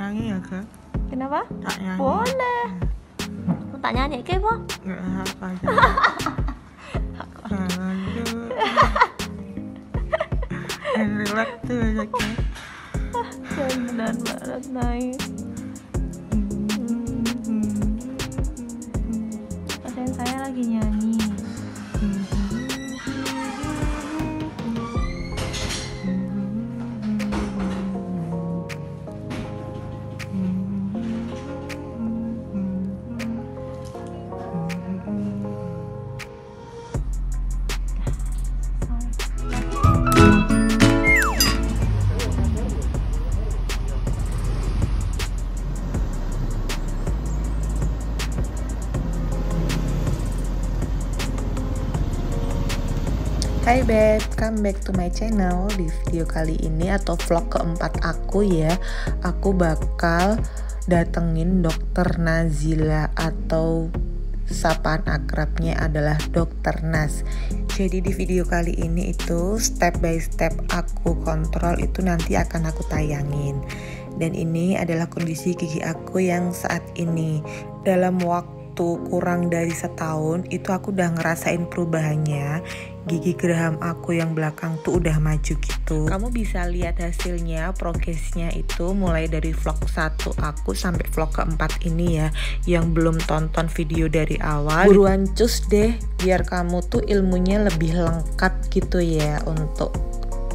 nyanyi ya kak? Kenapa? Tak nyanyi. Boleh. Mau tak nyanyi ke po? Nggak apa aja. Jangan tuh. And relax tuh aja kak. Benar banget naik. Pasien saya lagi nyanyi. Hai Beb, come back to my channel. Di video kali ini atau vlog keempat aku ya, aku bakal datengin Dokter Nazila atau sapaan akrabnya adalah Dokter Naz. Jadi di video kali ini itu step by step aku kontrol itu nanti akan aku tayangin. Dan ini adalah kondisi gigi aku yang saat ini. Dalam waktu kurang dari setahun itu aku udah ngerasain perubahannya. Gigi geraham aku yang belakang tuh udah maju gitu. Kamu bisa lihat hasilnya, progresnya itu mulai dari vlog 1 aku sampai vlog keempat ini ya. Yang belum tonton video dari awal, buruan cus deh biar kamu tuh ilmunya lebih lengkap gitu ya untuk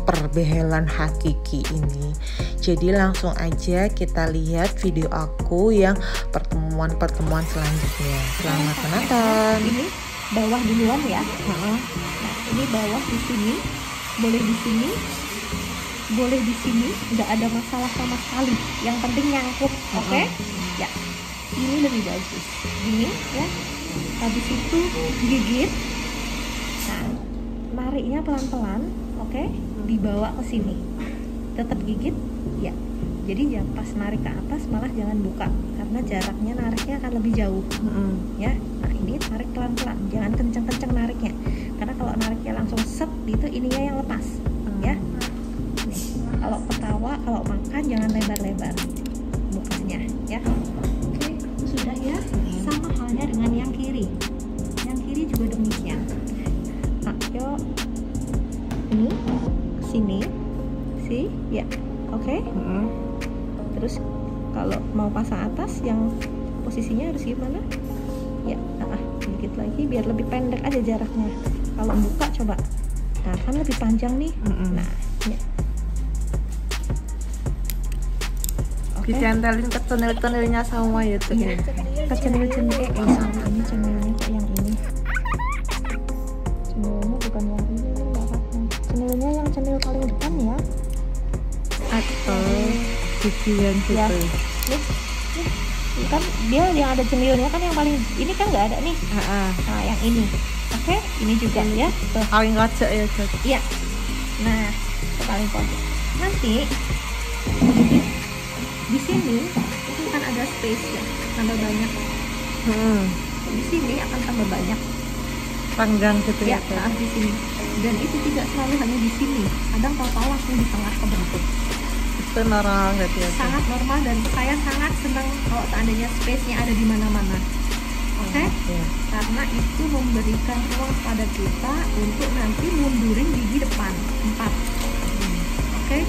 perbehelan hakiki ini. Jadi langsung aja kita lihat video aku yang pertemuan selanjutnya. Selamat menonton. Ini bawah duluan ya. Nah, ini bawah di sini, boleh di sini, boleh di sini, nggak ada masalah sama sekali. Yang penting nyangkut, oke? Ya, ini lebih bagus. Ini ya. Habis itu gigit. Nah, nariknya pelan-pelan, oke? Dibawa ke sini. Tetap gigit, ya. Jadi ya pas narik ke atas malah jangan buka karena jaraknya nariknya akan lebih jauh. Ya. Nah, ini tarik pelan-pelan, jangan kenceng-kenceng nariknya. Karena kalau nariknya langsung set gitu ininya yang lepas. Ya. Nih, kalau ketawa, kalau makan jangan lebar-lebar bukanya, ya. Oke, itu sudah ya. Sama halnya dengan yang kiri. Yang kiri juga demikian. Nah, yuk. Ini sini. Si, ya. Oke. Terus kalau mau pasang atas yang posisinya harus gimana? Ya, dikit lagi biar lebih pendek aja jaraknya. Kalau buka coba. Nah, kan lebih panjang nih. Nah, ya. Okay. Dicentelin ke cenil-cenilnya sama ya tuh. Iya, ke cenil-cenil sama ini cenilnya kok yang ini. Cenilnya bukan yang ini nih, cenilnya yang cenil paling depan ya. Atau gigi yang gitu. Ya. Nih, kan dia yang ada cenilnya kan yang paling ini kan nggak ada nih. Nah, yang ini. Oke, ini juga ya. Tuh. Paling pojok ya, Jod. Iya. Nah, itu paling pojok. Nanti di sini itu kan ada space ya, tambah banyak. Di sini akan tambah banyak. Panggang gitu Ya, ya. di sini. Dan itu tidak selalu hanya di sini. Kadang total langsung di tengah kebentuk. Itu normal gitu ya. Sangat normal dan saya sangat senang kalau seandainya space-nya ada di mana-mana. Oke? Ya. Karena itu memberikan ruang pada kita untuk nanti mundurin gigi depan 4. Oke?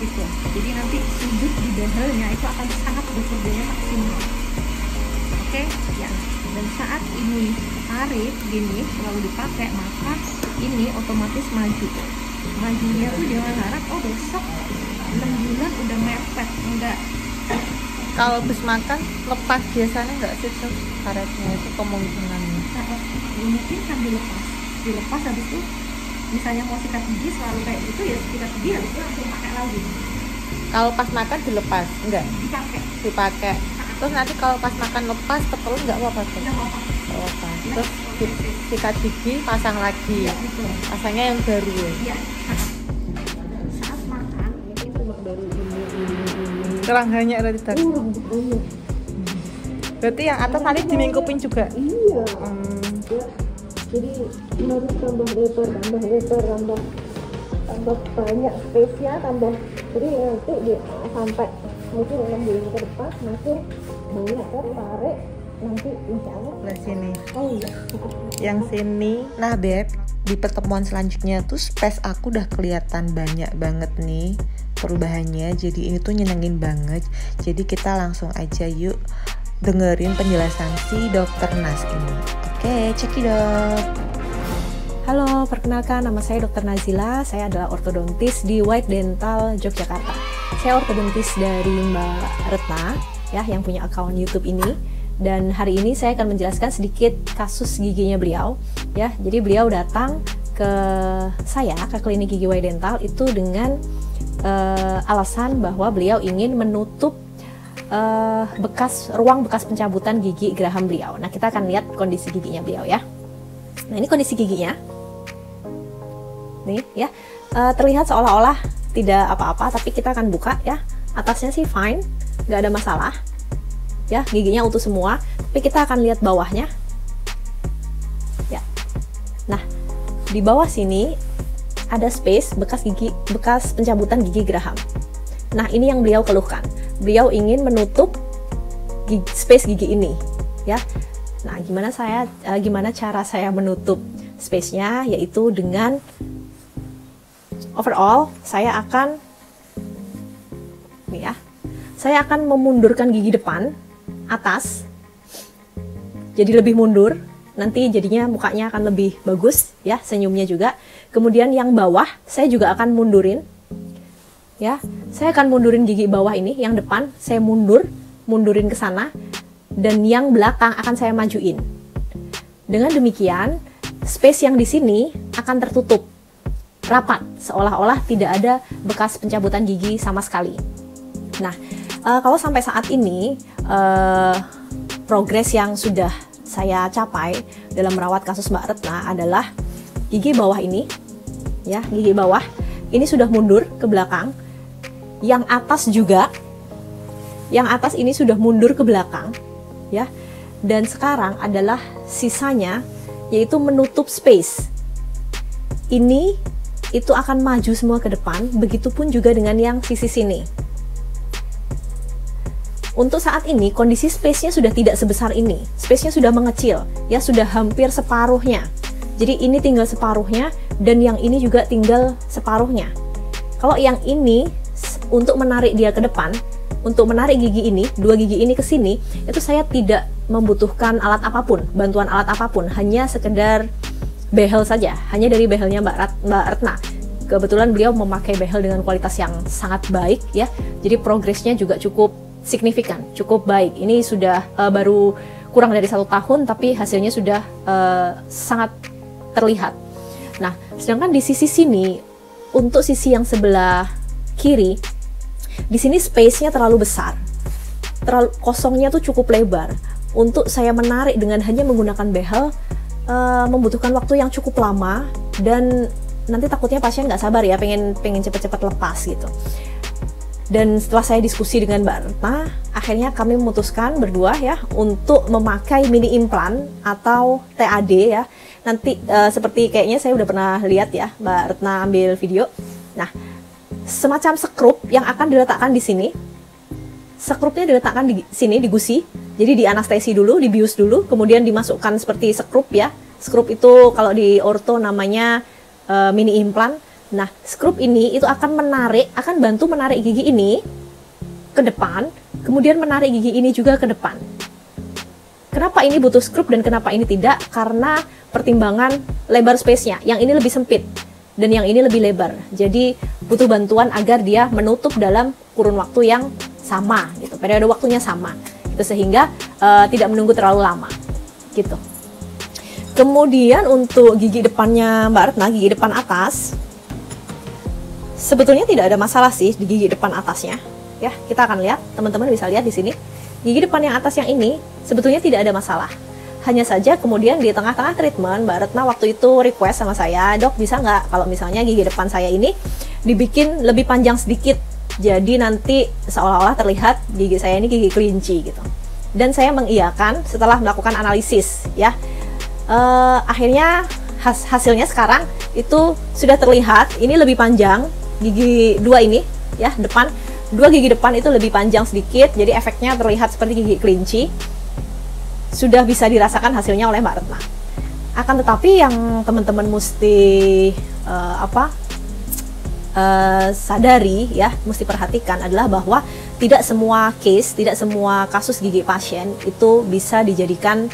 Gitu. Jadi nanti sudut di behelnya itu akan sangat bekerjanya maksimal. Oke? Ya. Dan saat ini tarik gini selalu dipakai, maka ini otomatis maju. Majunya tuh jangan harap besok 6 bulan udah mepet, enggak. Kalau habis makan lepas biasanya nggak sih tuh karetnya itu kemungkinannya. Nah, mungkin kan dilepas habis itu misalnya mau sikat gigi selalu kayak gitu ya, sikat gigi habis itu langsung pakai lagi. Kalau pas makan dilepas enggak? Dipakai. Terus nanti kalau pas makan lepas ketelun nggak apa-apa tuh? Nggak apa-apa. Terus sikat gigi pasang lagi. Ya, betul. Pasangnya yang baru ya. Iya. Saat makan itu baru ini. Kurang banyak berarti tadi. Berarti yang atas nanti dimingkupin juga. Iya. Jadi harus tambah lebar, tambah banyak space-nya, tambah. Jadi nanti dia sampai mungkin 6 bulan ke depan langsung banyak kan tarik nanti insya Allah. Nah sini. Oh iya. Yang sini. Nah Beb, di pertemuan selanjutnya tuh space aku udah kelihatan banyak banget nih perubahannya. Jadi ini tuh nyenengin banget. Jadi kita langsung aja yuk dengerin penjelasan si Dokter Nas ini. Oke, cekidot. Halo, perkenalkan nama saya Dr. Nazila. Saya adalah ortodontis di White Dental Yogyakarta. Saya ortodontis dari Mbak Retna ya, yang punya akun YouTube ini. Dan hari ini saya akan menjelaskan sedikit kasus giginya beliau ya. Jadi beliau datang ke saya, ke klinik gigi White Dental itu dengan alasan bahwa beliau ingin menutup ruang bekas pencabutan gigi geraham beliau. Nah, kita akan lihat kondisi giginya beliau ya. Nah, ini kondisi giginya. Nih ya, terlihat seolah-olah tidak apa-apa, tapi kita akan buka ya. Atasnya sih fine, nggak ada masalah ya, giginya utuh semua. Tapi kita akan lihat bawahnya ya. Nah, di bawah sini ada space bekas pencabutan gigi geraham. Nah, ini yang beliau keluhkan. Beliau ingin menutup space gigi ini ya. Nah, gimana cara saya menutup space-nya, yaitu dengan overall saya akan memundurkan gigi depan atas. Jadi lebih mundur, nanti jadinya mukanya akan lebih bagus ya, senyumnya juga. Kemudian yang bawah saya juga akan mundurin. Ya, saya akan mundurin gigi bawah ini, yang depan saya mundurin ke sana. Dan yang belakang akan saya majuin. Dengan demikian, space yang di sini akan tertutup rapat, seolah-olah tidak ada bekas pencabutan gigi sama sekali. Nah, kalau sampai saat ini progres yang sudah saya capai dalam merawat kasus Mbak Retna adalah gigi bawah ini, ya, gigi bawah ini sudah mundur ke belakang. Yang atas juga, yang atas ini sudah mundur ke belakang. Ya, dan sekarang adalah sisanya yaitu menutup space ini, itu akan maju semua ke depan. Begitupun juga dengan yang sisi sini. Untuk saat ini kondisi space-nya sudah tidak sebesar ini, space-nya sudah mengecil ya, sudah hampir separuhnya. Jadi ini tinggal separuhnya dan yang ini juga tinggal separuhnya. Kalau yang ini untuk menarik dia ke depan, untuk menarik gigi ini, dua gigi ini ke sini, itu saya tidak membutuhkan alat apapun, bantuan alat apapun, hanya sekedar behel saja, hanya dari behelnya Mbak Retna. Kebetulan beliau memakai behel dengan kualitas yang sangat baik ya, jadi progresnya juga cukup signifikan, cukup baik. Ini sudah baru kurang dari 1 tahun, tapi hasilnya sudah sangat terlihat. Nah, sedangkan di sisi sini, untuk sisi yang sebelah kiri, di sini space-nya terlalu besar, kosongnya tuh cukup lebar. Untuk saya menarik dengan hanya menggunakan behel membutuhkan waktu yang cukup lama, dan nanti takutnya pasien nggak sabar ya, pengen cepet-cepet lepas gitu. Dan setelah saya diskusi dengan Mbak Retna, akhirnya kami memutuskan berdua ya untuk memakai mini implant atau TAD ya. Nanti seperti kayaknya saya udah pernah lihat ya, Mbak Retna ambil video. Nah, semacam sekrup yang akan diletakkan di sini. Sekrupnya diletakkan di sini, di gusi. Jadi di anestesi dulu, dibius dulu, kemudian dimasukkan seperti sekrup ya. Sekrup itu kalau di orto namanya mini implant. Nah, skrup ini itu akan bantu menarik gigi ini ke depan, kemudian menarik gigi ini juga ke depan. Kenapa ini butuh skrup dan kenapa ini tidak? Karena pertimbangan lebar space-nya. Yang ini lebih sempit dan yang ini lebih lebar. Jadi butuh bantuan agar dia menutup dalam kurun waktu yang sama, gitu. Periode waktunya sama, gitu, sehingga tidak menunggu terlalu lama, gitu. Kemudian untuk gigi depannya Mbak Retna, gigi depan atas, sebetulnya tidak ada masalah sih di gigi depan atasnya. Ya, kita akan lihat, teman-teman bisa lihat di sini. Gigi depan yang atas yang ini sebetulnya tidak ada masalah. Hanya saja kemudian di tengah-tengah treatment, Mbak Retna waktu itu request sama saya, "Dok, bisa nggak kalau misalnya gigi depan saya ini dibikin lebih panjang sedikit, jadi nanti seolah-olah terlihat gigi saya ini gigi kelinci," gitu. Dan saya mengiyakan setelah melakukan analisis ya. Akhirnya hasilnya sekarang itu sudah terlihat, ini lebih panjang gigi dua ini ya, depan dua gigi depan itu lebih panjang sedikit, jadi efeknya terlihat seperti gigi kelinci. Sudah bisa dirasakan hasilnya oleh Mbak Retna. Akan tetapi yang teman-teman mesti sadari ya, mesti perhatikan adalah bahwa tidak semua case, tidak semua kasus gigi pasien itu bisa dijadikan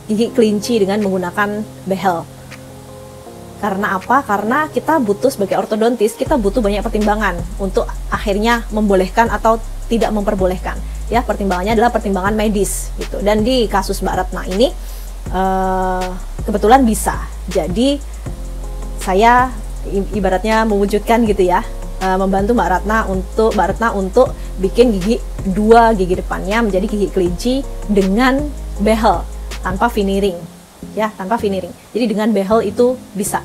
gigi kelinci dengan menggunakan behel. Karena apa? Karena kita butuh sebagai ortodontis, kita butuh banyak pertimbangan untuk akhirnya membolehkan atau tidak memperbolehkan. Ya, pertimbangannya adalah pertimbangan medis gitu. Dan di kasus Mbak Retna ini kebetulan bisa. Jadi saya ibaratnya mewujudkan gitu ya, membantu Mbak Retna untuk bikin dua gigi depannya menjadi gigi kelinci dengan behel tanpa veneering. Ya, tanpa veneering. Jadi dengan behel itu bisa.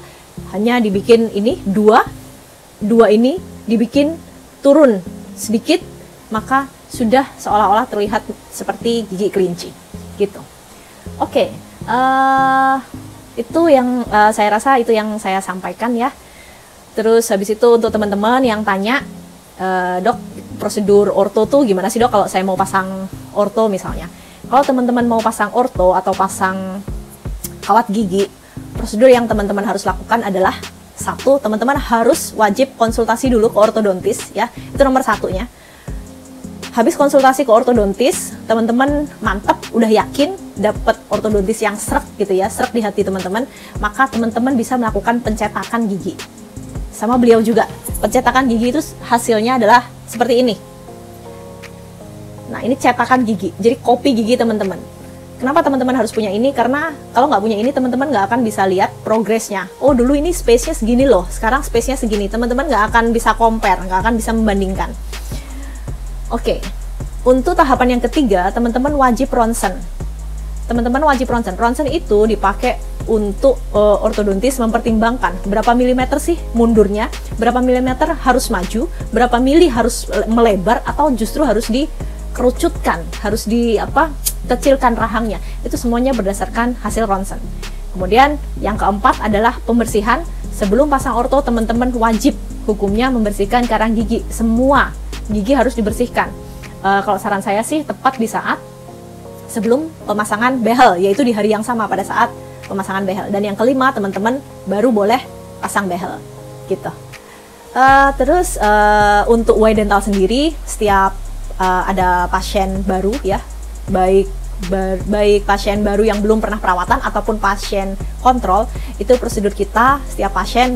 Hanya dibikin ini dua ini dibikin turun sedikit, maka sudah seolah-olah terlihat seperti gigi kelinci gitu. Oke, itu yang saya rasa itu yang saya sampaikan ya. Terus habis itu untuk teman-teman yang tanya, dok, prosedur orto tuh gimana sih dok kalau saya mau pasang orto misalnya. Kalau teman-teman mau pasang orto atau pasang kawat gigi, prosedur yang teman-teman harus lakukan adalah satu, teman-teman harus wajib konsultasi dulu ke ortodontis ya. Itu nomor satunya. Habis konsultasi ke ortodontis, teman-teman mantap, udah yakin dapat ortodontis yang srek gitu ya, srek di hati teman-teman, maka teman-teman bisa melakukan pencetakan gigi. Sama beliau juga, pencetakan gigi itu hasilnya adalah seperti ini. Nah, ini cetakan gigi, jadi kopi gigi teman-teman. Kenapa teman-teman harus punya ini? Karena kalau nggak punya ini, teman-teman nggak akan bisa lihat progresnya. Oh, dulu ini space-nya segini loh, sekarang space-nya segini. Teman-teman nggak akan bisa compare, nggak akan bisa membandingkan. Oke, untuk tahapan yang ketiga, teman-teman wajib ronsen. Teman-teman wajib ronsen. Ronsen itu dipakai untuk ortodontis mempertimbangkan berapa milimeter sih mundurnya, berapa milimeter harus maju, berapa mili harus melebar, atau justru harus dikerucutkan, harus kecilkan rahangnya. Itu semuanya berdasarkan hasil ronsen. Kemudian yang keempat adalah pembersihan. Sebelum pasang orto, teman-teman wajib hukumnya membersihkan karang gigi. Semua gigi harus dibersihkan. Kalau saran saya sih tepat di saat sebelum pemasangan behel, yaitu di hari yang sama pada saat pemasangan behel. Dan yang kelima, teman-teman baru boleh pasang behel gitu. Terus untuk Y dental sendiri, setiap ada pasien baru ya, baik pasien baru yang belum pernah perawatan ataupun pasien kontrol, itu prosedur kita setiap pasien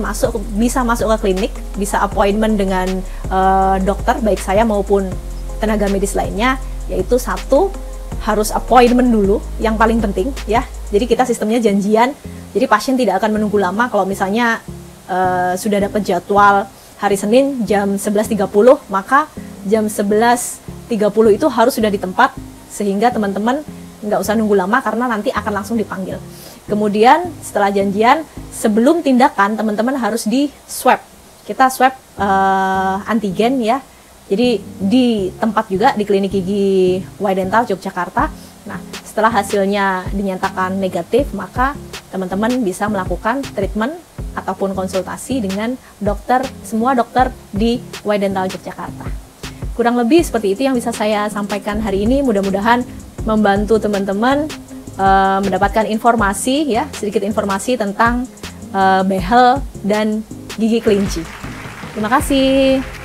bisa masuk ke klinik, bisa appointment dengan dokter baik saya maupun tenaga medis lainnya, yaitu satu, harus appointment dulu yang paling penting ya. Jadi kita sistemnya janjian, jadi pasien tidak akan menunggu lama. Kalau misalnya sudah dapat jadwal hari Senin jam 11.30, maka jam 11.30 itu harus sudah di tempat, sehingga teman-teman nggak usah nunggu lama karena nanti akan langsung dipanggil. Kemudian setelah janjian, sebelum tindakan teman-teman harus di swab. Kita swab antigen ya. Jadi di tempat juga di klinik gigi Y Dental Yogyakarta. Nah, setelah hasilnya dinyatakan negatif, maka teman-teman bisa melakukan treatment ataupun konsultasi dengan semua dokter di Y Dental Yogyakarta. Kurang lebih seperti itu yang bisa saya sampaikan hari ini. Mudah-mudahan membantu teman-teman mendapatkan informasi ya, sedikit informasi tentang behel dan gigi kelinci. Terima kasih.